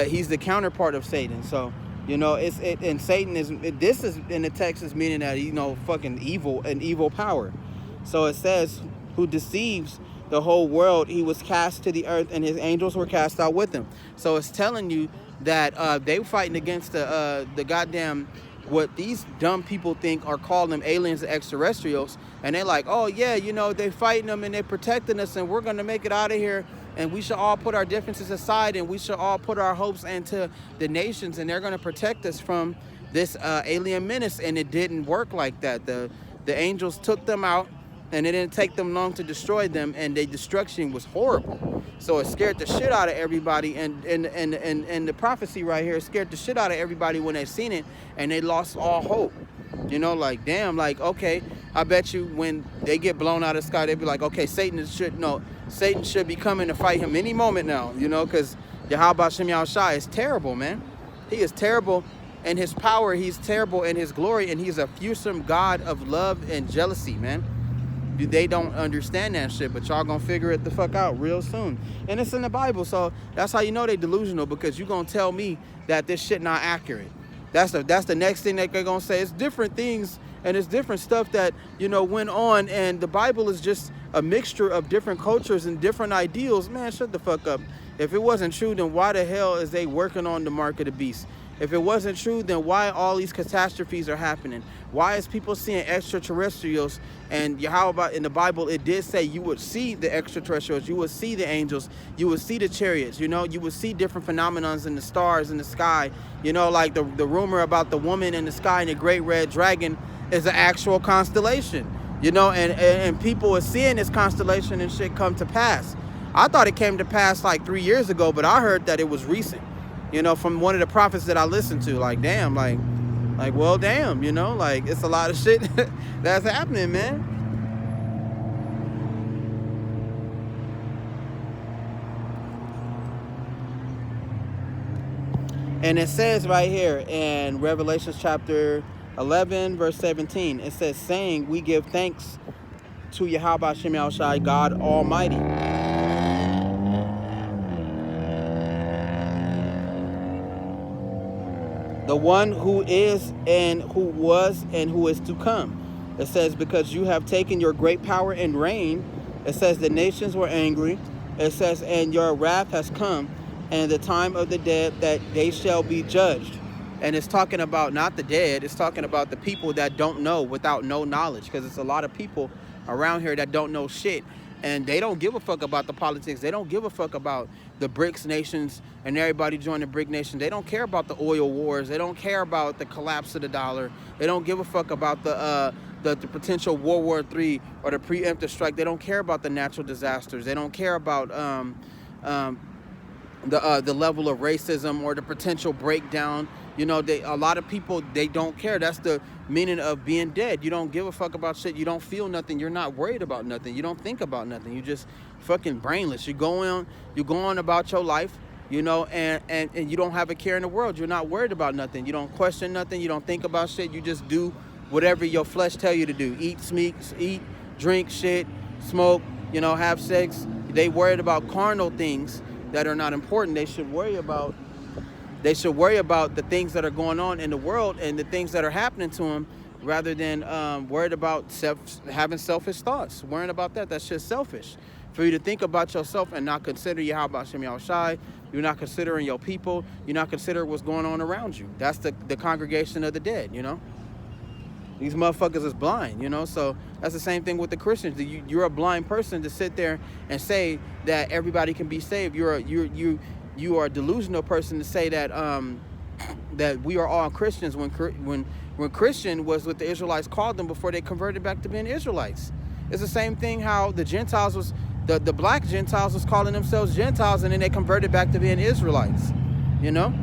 he's the counterpart of Satan. So, you know, and Satan is, this is in the text is meaning that, you know, fucking evil, an evil power. So it says, who deceives the whole world, he was cast to the earth, and his angels were cast out with him. So it's telling you that they were fighting against the goddamn, what these dumb people think are calling them aliens and extraterrestrials. And they're like, oh yeah, you know, they fighting them and they're protecting us, and we're going to make it out of here. And we should all put our differences aside, and we should all put our hopes into the nations, and they're going to protect us from this alien menace. And it didn't work like that. The angels took them out, and it didn't take them long to destroy them, and their destruction was horrible. So it scared the shit out of everybody, and the prophecy right here scared the shit out of everybody when they seen it, and they lost all hope. You know, like, damn, like, okay, I bet you when they get blown out of the sky, they'd be like, okay, Satan should be coming to fight him any moment now, you know, because Yahweh Shem Yahushua is terrible, man. He is terrible in his power, he's terrible in his glory, and he's a fearsome God of love and jealousy, man. They don't understand that shit, but y'all gonna figure it the fuck out real soon. And it's in the Bible, so that's how you know they delusional, because you gonna tell me that this shit not accurate. That's the next thing that they're gonna say. It's different things, and it's different stuff that, you know, went on, and the Bible is just a mixture of different cultures and different ideals. Man, shut the fuck up. If it wasn't true, then why the hell is they working on the mark of the beast? If it wasn't true, then why all these catastrophes are happening? Why is people seeing extraterrestrials? And how about in the Bible, it did say you would see the extraterrestrials, you would see the angels, you would see the chariots, you know, you would see different phenomenons in the stars in the sky. You know, like the rumor about the woman in the sky and the great red dragon is an actual constellation, you know, and people are seeing this constellation and shit come to pass. I thought it came to pass like 3 years ago, but I heard that it was recent. You know, from one of the prophets that I listened to, like, damn, like, Like, well, damn, you know, like, it's a lot of shit that's happening, man. And it says right here in Revelation chapter 11, verse 17, it says, saying, we give thanks to Yahweh Shem Yahushai, God Almighty. The one who is and who was and who is to come. It says, because you have taken your great power and reign. It says, the nations were angry. It says, and your wrath has come, and the time of the dead that they shall be judged. And it's talking about not the dead, it's talking about the people that don't know, without no knowledge, because it's a lot of people around here that don't know shit, and they don't give a fuck about the politics. They don't give a fuck about the BRICS nations and everybody join the BRIC nation. They don't care about the oil wars. They don't care about the collapse of the dollar. They don't give a fuck about the potential World War III or the preemptive strike. They don't care about the natural disasters. They don't care about the level of racism or the potential breakdown. You know, a lot of people, they don't care. That's the meaning of being dead. You don't give a fuck about shit. You don't feel nothing. You're not worried about nothing. You don't think about nothing. You just fucking brainless. You go on about your life, you know, and you don't have a care in the world. You're not worried about nothing. You don't question nothing. You don't think about shit. You just do whatever your flesh tell you to do. Eat, drink, shit, smoke, you know, have sex. They worried about carnal things that are not important. They should worry about the things that are going on in the world and the things that are happening to them, rather than worried about having selfish thoughts. Worrying about that's just selfish. For you to think about yourself and not consider Yahweh Shem Yahushai, you're not considering your people, you're not considering what's going on around you. That's the congregation of the dead, you know? These motherfuckers is blind, you know? So that's the same thing with the Christians. You're a blind person to sit there and say that everybody can be saved. You are a delusional person to say that that we are all Christians when Christian was what the Israelites called them before they converted back to being Israelites. It's the same thing how the Gentiles was, the black Gentiles was calling themselves Gentiles, and then they converted back to being Israelites, you know?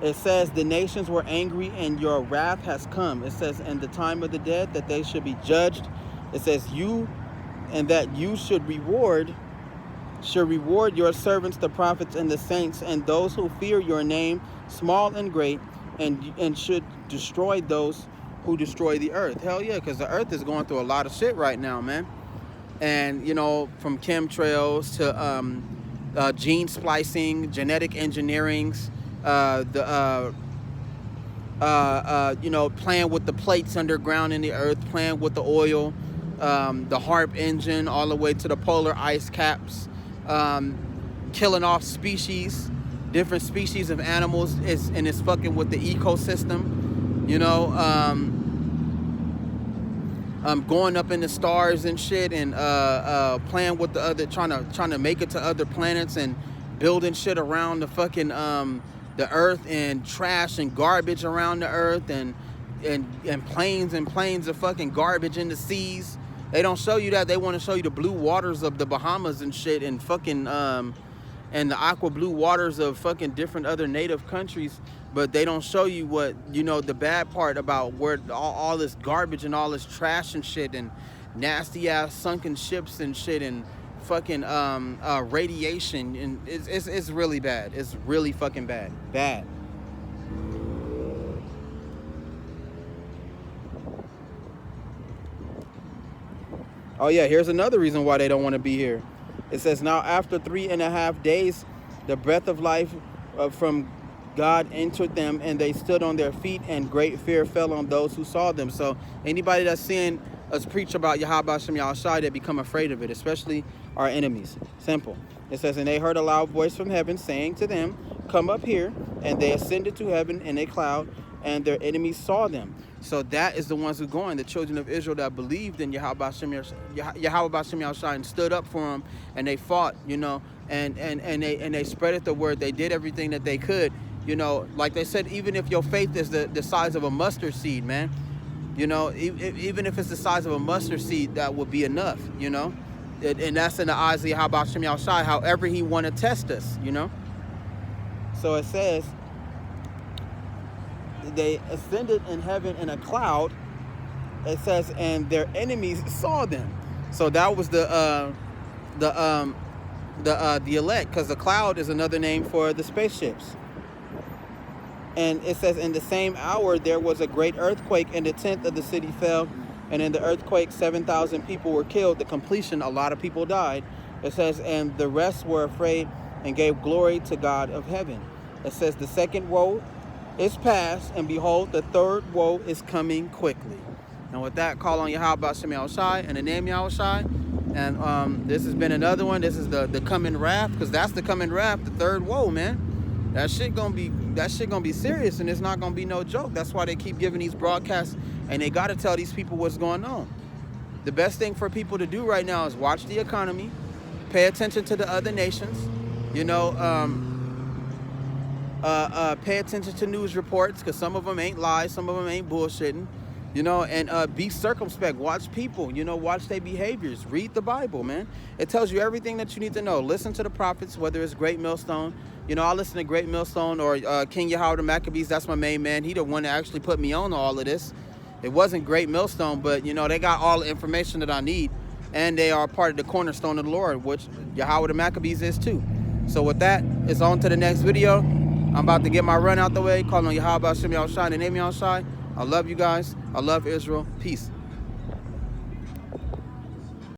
It says, the nations were angry and your wrath has come. It says, in the time of the dead that they should be judged. It says, that you should reward your servants, the prophets and the saints, and those who fear your name, small and great, and should destroy those who destroy the earth. Hell yeah, because the earth is going through a lot of shit right now, man. And, you know, from chemtrails to gene splicing, genetic engineerings, you know, playing with the plates underground in the earth, playing with the oil, the HARP engine, all the way to the polar ice caps, killing off different species of animals, and it's fucking with the ecosystem, you know, going up in the stars and shit, and playing with the other, trying to make it to other planets, and building shit around the fucking the earth, and trash and garbage around the earth, and planes and planes of fucking garbage in the seas. They don't show you that. They want to show you the blue waters of the Bahamas and shit, and fucking and the aqua blue waters of fucking different other native countries, but they don't show you what, you know, the bad part about where all this garbage and all this trash and shit, and nasty ass sunken ships and shit, and fucking radiation, and it's really bad. It's really fucking bad. Oh yeah, here's another reason why they don't want to be here. It says, now after 3.5 days, the breath of life from God entered them, and they stood on their feet, and great fear fell on those who saw them. So anybody that's seeing us preach about Yahweh Shem Yahushai, they become afraid of it, especially our enemies. Simple. It says, and they heard a loud voice from heaven saying to them, come up here. And they ascended to heaven in a cloud, and their enemies saw them. So that is the ones who going, the children of Israel that believed in Yahweh Shem Yahushai and stood up for him, and they fought, you know, and they spreaded the word. They did everything that they could, you know, like they said, even if your faith is the size of a mustard seed, man, You know, even if it's the size of a mustard seed, that would be enough, you know. And that's in the eyes of Yahweh Shem Yahushai, however he want to test us, you know. So it says, they ascended in heaven in a cloud. It says, and their enemies saw them. So that was the elect, because the cloud is another name for the spaceships. And it says, in the same hour there was a great earthquake, and a tenth of the city fell. And in the earthquake 7,000 people were killed. The completion, a lot of people died. It says, and the rest were afraid and gave glory to God of heaven. It says, the second woe is past, and behold, the third woe is coming quickly. And with that, call on Yahweh Shem Yahushai and the name Yahushai. And this has been another one. This is the coming wrath, because that's the coming wrath, the third woe, man. That shit gonna be serious, and it's not gonna be no joke. That's why they keep giving these broadcasts, and they gotta tell these people what's going on. The best thing for people to do right now is watch the economy, pay attention to the other nations, you know, pay attention to news reports, because some of them ain't lies, some of them ain't bullshitting, you know, and be circumspect. Watch people, you know, watch their behaviors. Read the Bible, man. It tells you everything that you need to know. Listen to the prophets, whether it's Great Millstone. You know, I listen to Great Millstone or King Yahweh the Maccabees. That's my main man. He the one that actually put me on all of this. It wasn't Great Millstone, but, you know, they got all the information that I need. And they are part of the cornerstone of the Lord, which Yahweh the Maccabees is too. So with that, it's on to the next video. I'm about to get my run out the way. Call on Yahweh Shem Yahushai, the name Yahushai. I love you guys. I love Israel. Peace.